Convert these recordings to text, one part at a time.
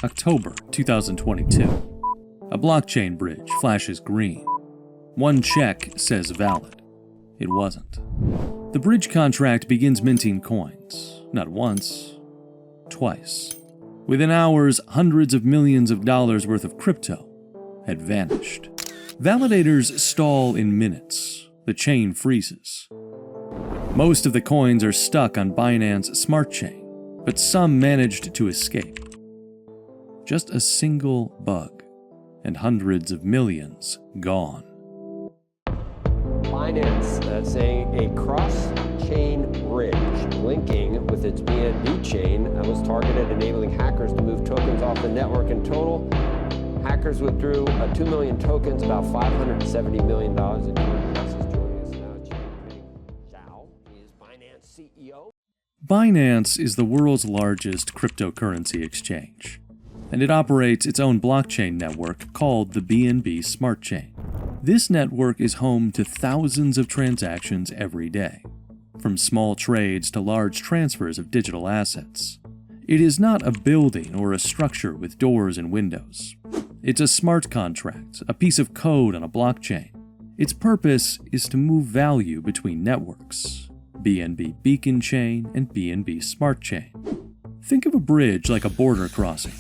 October 2022. A blockchain bridge flashes green. One check says valid. It wasn't. The bridge contract begins minting coins, not once, twice. Within hours, hundreds of millions of dollars worth of crypto had vanished. Validators stall in minutes. The chain freezes. Most of the coins are stuck on Binance Smart Chain, but some managed to escape. Just a single bug, and hundreds of millions gone. Binance saying a cross-chain bridge linking with its BNB chain was targeted, enabling hackers to move tokens off the network. In total, hackers withdrew 2 million tokens, about $570 million. And Press is joining us now. Zhao is Binance CEO. Binance is the world's largest cryptocurrency exchange, and it operates its own blockchain network called the BNB Smart Chain. This network is home to thousands of transactions every day, from small trades to large transfers of digital assets. It is not a building or a structure with doors and windows. It's a smart contract, a piece of code on a blockchain. Its purpose is to move value between networks, BNB Beacon Chain and BNB Smart Chain. Think of a bridge like a border crossing.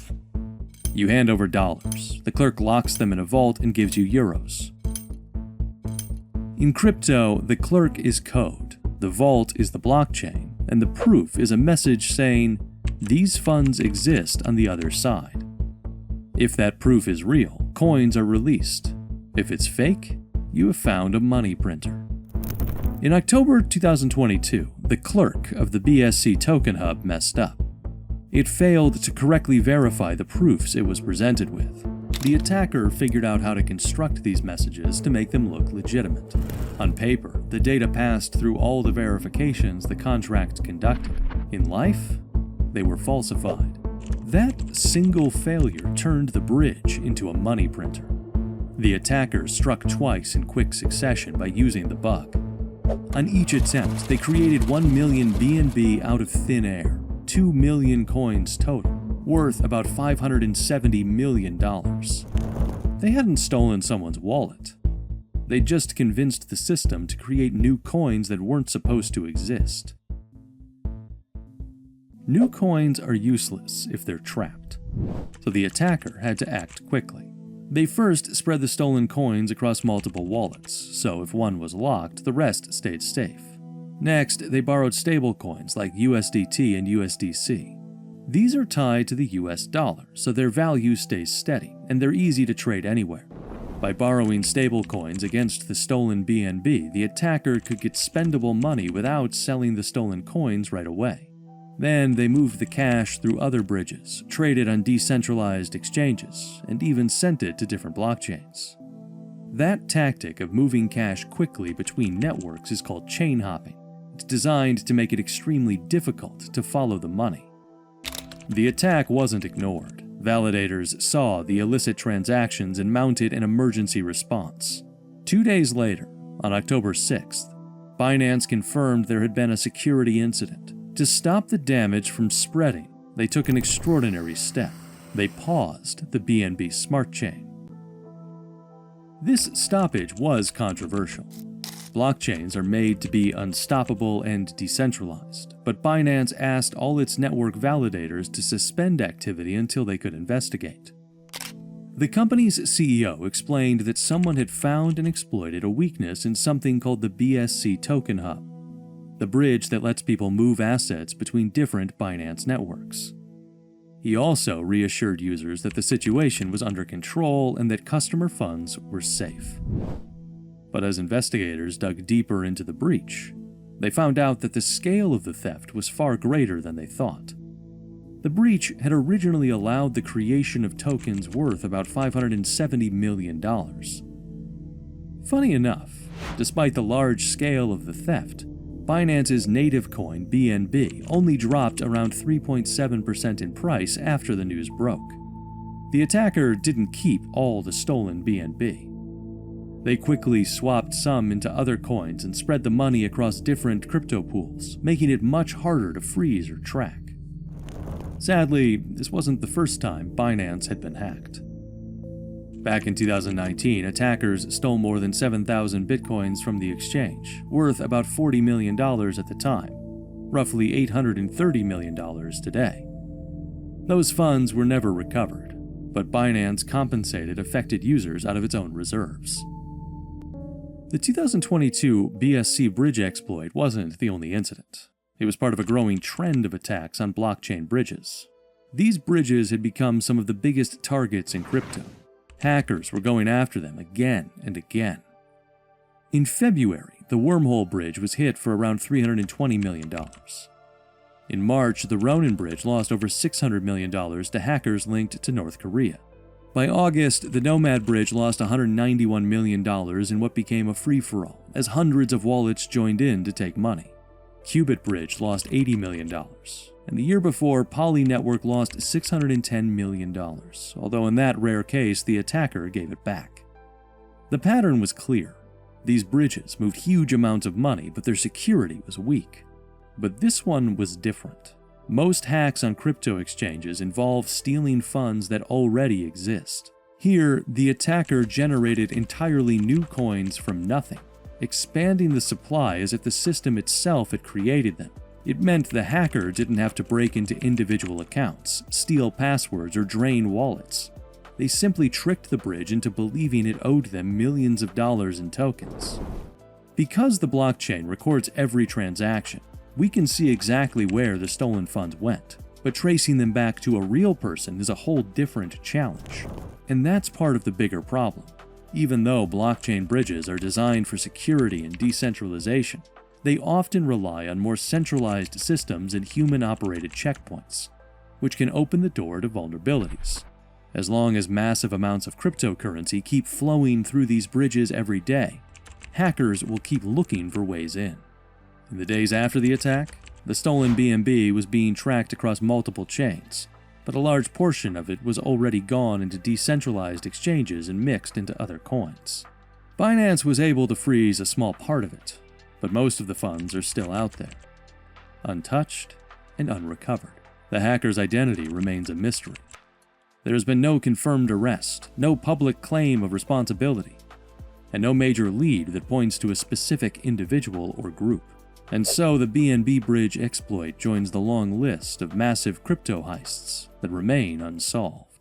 You hand over dollars, the clerk locks them in a vault and gives you euros. In crypto, the clerk is code, the vault is the blockchain, and the proof is a message saying, these funds exist on the other side. If that proof is real, coins are released. If it's fake, you have found a money printer. In October 2022, the clerk of the BSC Token Hub messed up. It failed to correctly verify the proofs it was presented with. The attacker figured out how to construct these messages to make them look legitimate. On paper, the data passed through all the verifications the contract conducted. In life, they were falsified. That single failure turned the bridge into a money printer. The attacker struck twice in quick succession by using the bug. On each attempt, they created 1 million BNB out of thin air, 2 million coins total, worth about $570 million. They hadn't stolen someone's wallet. They just convinced the system to create new coins that weren't supposed to exist. New coins are useless if they're trapped, so the attacker had to act quickly. They first spread the stolen coins across multiple wallets, so if one was locked, the rest stayed safe. Next, they borrowed stablecoins like USDT and USDC. These are tied to the US dollar, so their value stays steady, and they're easy to trade anywhere. By borrowing stablecoins against the stolen BNB, the attacker could get spendable money without selling the stolen coins right away. Then they moved the cash through other bridges, traded on decentralized exchanges, and even sent it to different blockchains. That tactic of moving cash quickly between networks is called chain hopping. It's designed to make it extremely difficult to follow the money. The attack wasn't ignored. Validators saw the illicit transactions and mounted an emergency response. 2 days later, on October 6th, Binance confirmed there had been a security incident. To stop the damage from spreading, they took an extraordinary step. They paused the BNB Smart Chain. This stoppage was controversial. Blockchains are made to be unstoppable and decentralized, but Binance asked all its network validators to suspend activity until they could investigate. The company's CEO explained that someone had found and exploited a weakness in something called the BSC Token Hub, the bridge that lets people move assets between different Binance networks. He also reassured users that the situation was under control and that customer funds were safe. But as investigators dug deeper into the breach, they found out that the scale of the theft was far greater than they thought. The breach had originally allowed the creation of tokens worth about $570 million. Funny enough, despite the large scale of the theft, Binance's native coin, BNB, only dropped around 3.7% in price after the news broke. The attacker didn't keep all the stolen BNB. They quickly swapped some into other coins and spread the money across different crypto pools, making it much harder to freeze or track. Sadly, this wasn't the first time Binance had been hacked. Back in 2019, attackers stole more than 7,000 bitcoins from the exchange, worth about $40 million at the time, roughly $830 million today. Those funds were never recovered, but Binance compensated affected users out of its own reserves. The 2022 BSC bridge exploit wasn't the only incident. It was part of a growing trend of attacks on blockchain bridges. These bridges had become some of the biggest targets in crypto. Hackers were going after them again and again. In February, the Wormhole Bridge was hit for around $320 million. In March, the Ronin Bridge lost over $600 million to hackers linked to North Korea. By August, the Nomad Bridge lost $191 million in what became a free-for-all, as hundreds of wallets joined in to take money. Qubit Bridge lost $80 million. And the year before, Poly Network lost $610 million, although in that rare case, the attacker gave it back. The pattern was clear. These bridges moved huge amounts of money, but their security was weak. But this one was different. Most hacks on crypto exchanges involve stealing funds that already exist. Here, the attacker generated entirely new coins from nothing, expanding the supply as if the system itself had created them. It meant the hacker didn't have to break into individual accounts, steal passwords, or drain wallets. They simply tricked the bridge into believing it owed them millions of dollars in tokens. Because the blockchain records every transaction, we can see exactly where the stolen funds went, but tracing them back to a real person is a whole different challenge. And that's part of the bigger problem. Even though blockchain bridges are designed for security and decentralization, they often rely on more centralized systems and human-operated checkpoints, which can open the door to vulnerabilities. As long as massive amounts of cryptocurrency keep flowing through these bridges every day, hackers will keep looking for ways in. In the days after the attack, the stolen BNB was being tracked across multiple chains, but a large portion of it was already gone into decentralized exchanges and mixed into other coins. Binance was able to freeze a small part of it, but most of the funds are still out there, untouched and unrecovered. The hacker's identity remains a mystery. There has been no confirmed arrest, no public claim of responsibility, and no major lead that points to a specific individual or group. And so the BNB bridge exploit joins the long list of massive crypto heists that remain unsolved.